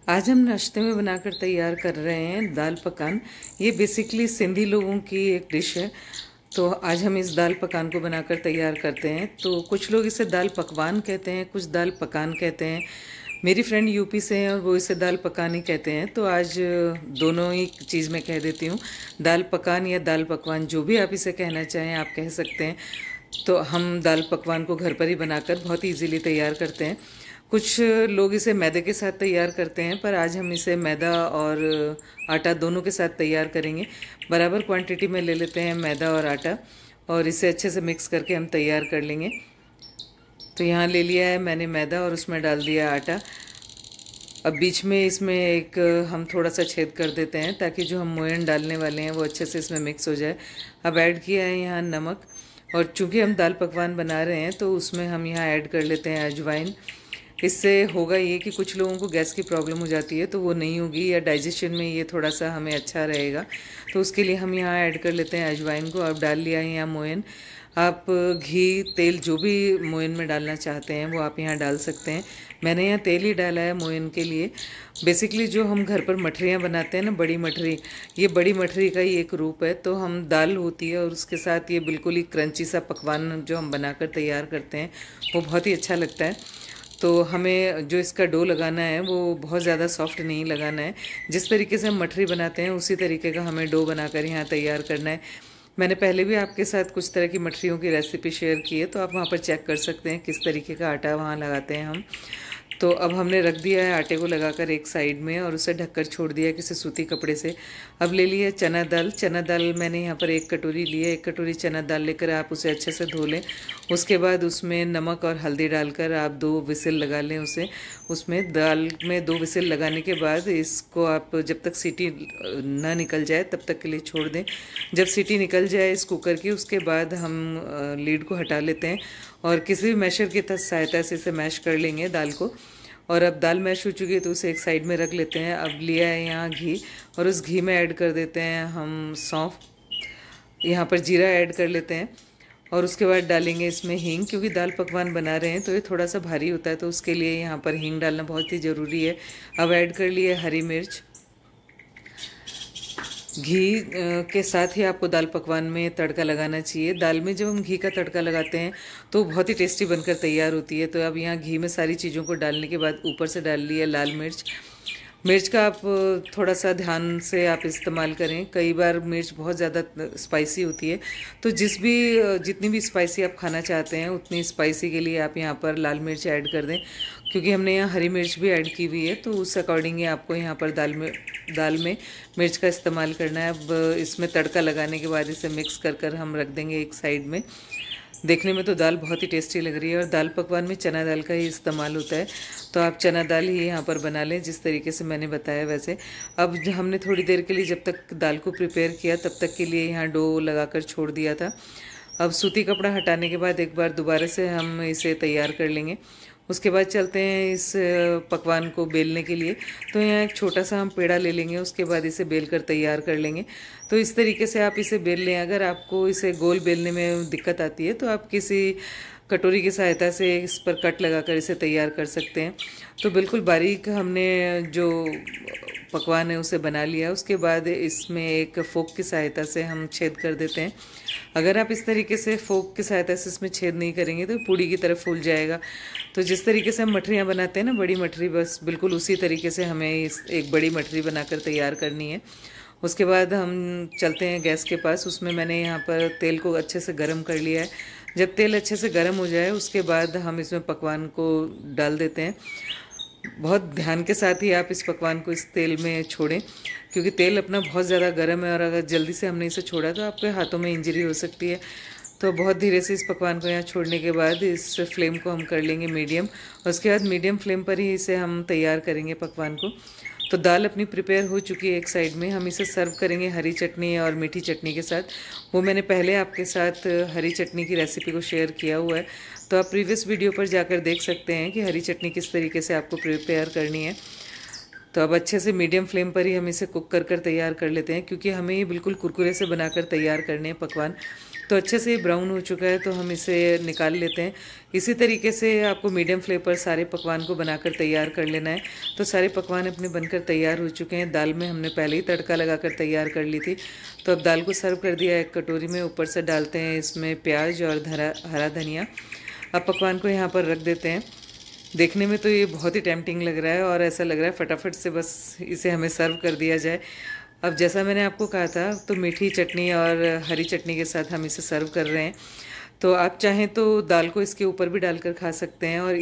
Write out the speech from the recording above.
आज हम नाश्ते में बनाकर तैयार कर रहे हैं दाल पकान। ये बेसिकली सिंधी लोगों की एक डिश है। तो आज हम इस दाल पकान को बनाकर तैयार करते हैं। तो कुछ लोग इसे दाल पकवान कहते हैं, कुछ दाल पकान कहते हैं। मेरी फ्रेंड यूपी से हैं और वो इसे दाल पकान ही कहते हैं। तो आज दोनों ही चीज़ में कह देती हूँ, दाल पकान या दाल पकवान, जो भी आप इसे कहना चाहें आप कह सकते हैं। तो हम दाल पकवान को घर पर ही बनाकर बहुत ही ईजीली तैयार करते हैं। कुछ लोग इसे मैदे के साथ तैयार करते हैं, पर आज हम इसे मैदा और आटा दोनों के साथ तैयार करेंगे। बराबर क्वांटिटी में ले लेते हैं मैदा और आटा और इसे अच्छे से मिक्स करके हम तैयार कर लेंगे। तो यहाँ ले लिया है मैंने मैदा और उसमें डाल दिया आटा। अब बीच में इसमें एक हम थोड़ा सा छेद कर देते हैं ताकि जो हम मोयन डालने वाले हैं वो अच्छे से इसमें मिक्स हो जाए। अब ऐड किया है यहाँ नमक, और चूँकि हम दाल पकवान बना रहे हैं तो उसमें हम यहाँ ऐड कर लेते हैं अजवाइन। इससे होगा ये कि कुछ लोगों को गैस की प्रॉब्लम हो जाती है तो वो नहीं होगी, या डाइजेशन में ये थोड़ा सा हमें अच्छा रहेगा। तो उसके लिए हम यहाँ ऐड कर लेते हैं अजवाइन को। अब डाल लिया है यहाँ मोयन। आप घी तेल जो भी मोयन में डालना चाहते हैं वो आप यहाँ डाल सकते हैं। मैंने यहाँ तेल ही डाला है मोयन के लिए। बेसिकली जो हम घर पर मठरियाँ बनाते हैं ना, बड़ी मठरी, ये बड़ी मठरी का ही एक रूप है। तो हम दाल होती है और उसके साथ ये बिल्कुल ही क्रंची सा पकवान जो हम बनाकर तैयार करते हैं वो बहुत ही अच्छा लगता है। तो हमें जो इसका डो लगाना है वो बहुत ज़्यादा सॉफ्ट नहीं लगाना है। जिस तरीके से हम मठरी बनाते हैं उसी तरीके का हमें डो बनाकर यहाँ तैयार करना है। मैंने पहले भी आपके साथ कुछ तरह की मठरियों की रेसिपी शेयर की है, तो आप वहाँ पर चेक कर सकते हैं किस तरीके का आटा वहाँ लगाते हैं हम। तो अब हमने रख दिया है आटे को लगाकर एक साइड में और उसे ढककर छोड़ दिया किसी सूती कपड़े से। अब ले लिया चना दाल। चना दाल मैंने यहाँ पर 1 कटोरी ली है। 1 कटोरी चना दाल लेकर आप उसे अच्छे से धो लें। उसके बाद उसमें नमक और हल्दी डालकर आप 2 विसिल लगा लें उसे। उसमें दाल में 2 विसिल लगाने के बाद इसको आप जब तक सीटी ना निकल जाए तब तक के लिए छोड़ दें। जब सीटी निकल जाए इस कुकर की, उसके बाद हम लीड को हटा लेते हैं और किसी भी मैशर की सहायता से इसे मैश कर लेंगे दाल को। और अब दाल मैश हो चुकी है तो उसे एक साइड में रख लेते हैं। अब लिया है यहाँ घी और उस घी में ऐड कर देते हैं हम सौंफ। यहाँ पर जीरा ऐड कर लेते हैं और उसके बाद डालेंगे इसमें हींग। क्योंकि दाल पकवान बना रहे हैं तो ये थोड़ा सा भारी होता है, तो उसके लिए यहाँ पर हींग डालना बहुत ही ज़रूरी है। अब ऐड कर लिए हरी मिर्च। घी के साथ ही आपको दाल पकवान में तड़का लगाना चाहिए। दाल में जब हम घी का तड़का लगाते हैं तो बहुत ही टेस्टी बनकर तैयार होती है। तो अब यहाँ घी में सारी चीज़ों को डालने के बाद ऊपर से डाल लिया लाल मिर्च। मिर्च का आप थोड़ा सा ध्यान से आप इस्तेमाल करें। कई बार मिर्च बहुत ज़्यादा स्पाइसी होती है, तो जितनी भी स्पाइसी आप खाना चाहते हैं उतनी स्पाइसी के लिए आप यहाँ पर लाल मिर्च ऐड कर दें। क्योंकि हमने यहाँ हरी मिर्च भी ऐड की हुई है तो उस अकॉर्डिंग ही आपको यहाँ पर दाल में मिर्च का इस्तेमाल करना है। अब इसमें तड़का लगाने के बाद इसे मिक्स कर हम रख देंगे एक साइड में। देखने में तो दाल बहुत ही टेस्टी लग रही है और दाल पकवान में चना दाल का ही इस्तेमाल होता है, तो आप चना दाल ही यहाँ पर बना लें जिस तरीके से मैंने बताया वैसे। अब हमने थोड़ी देर के लिए जब तक दाल को प्रिपेयर किया तब तक के लिए यहाँ डो लगाकर छोड़ दिया था। अब सूती कपड़ा हटाने के बाद एक बार दोबारा से हम इसे तैयार कर लेंगे। उसके बाद चलते हैं इस पकवान को बेलने के लिए। तो यहाँ एक छोटा सा हम पेड़ा ले लेंगे, उसके बाद इसे बेल कर तैयार कर लेंगे। तो इस तरीके से आप इसे बेल लें। अगर आपको इसे गोल बेलने में दिक्कत आती है तो आप किसी कटोरी की सहायता से इस पर कट लगाकर इसे तैयार कर सकते हैं। तो बिल्कुल बारीक हमने जो पकवान है उसे बना लिया। उसके बाद इसमें एक फोक की सहायता से हम छेद कर देते हैं। अगर आप इस तरीके से फोक की सहायता से इसमें छेद नहीं करेंगे तो पूड़ी की तरफ फूल जाएगा। तो जिस तरीके से हम मठरियाँ बनाते हैं ना, बड़ी मठरी, बस बिल्कुल उसी तरीके से हमें एक बड़ी मठरी बनाकर तैयार करनी है। उसके बाद हम चलते हैं गैस के पास। उसमें मैंने यहाँ पर तेल को अच्छे से गर्म कर लिया है। जब तेल अच्छे से गर्म हो जाए उसके बाद हम इसमें पकवान को डाल देते हैं। बहुत ध्यान के साथ ही आप इस पकवान को इस तेल में छोड़ें, क्योंकि तेल अपना बहुत ज़्यादा गर्म है और अगर जल्दी से हमने इसे छोड़ा तो आपके हाथों में इंजरी हो सकती है। तो बहुत धीरे से इस पकवान को यहाँ छोड़ने के बाद इस फ्लेम को हम कर लेंगे मीडियम, और उसके बाद मीडियम फ्लेम पर ही इसे हम तैयार करेंगे पकवान को। तो दाल अपनी प्रिपेयर हो चुकी है एक साइड में। हम इसे सर्व करेंगे हरी चटनी और मीठी चटनी के साथ। वो मैंने पहले आपके साथ हरी चटनी की रेसिपी को शेयर किया हुआ है, तो आप प्रीवियस वीडियो पर जाकर देख सकते हैं कि हरी चटनी किस तरीके से आपको प्रिपेयर करनी है। तो अब अच्छे से मीडियम फ्लेम पर ही हम इसे कुक कर तैयार कर लेते हैं, क्योंकि हमें ये बिल्कुल कुरकुरे से बनाकर तैयार करने हैं पकवान। तो अच्छे से ब्राउन हो चुका है, तो हम इसे निकाल लेते हैं। इसी तरीके से आपको मीडियम फ्लेम पर सारे पकवान को बनाकर तैयार कर लेना है। तो सारे पकवान अपने बनकर तैयार हो चुके हैं। दाल में हमने पहले ही तड़का लगाकर तैयार कर ली थी। तो अब दाल को सर्व कर दिया एक कटोरी में। ऊपर से डालते हैं इसमें प्याज और हरा धनिया। अब पकवान को यहाँ पर रख देते हैं। देखने में तो ये बहुत ही टेम्पटिंग लग रहा है और ऐसा लग रहा है फटाफट से बस इसे हमें सर्व कर दिया जाए। अब जैसा मैंने आपको कहा था, तो मीठी चटनी और हरी चटनी के साथ हम इसे सर्व कर रहे हैं। तो आप चाहें तो दाल को इसके ऊपर भी डालकर खा सकते हैं। और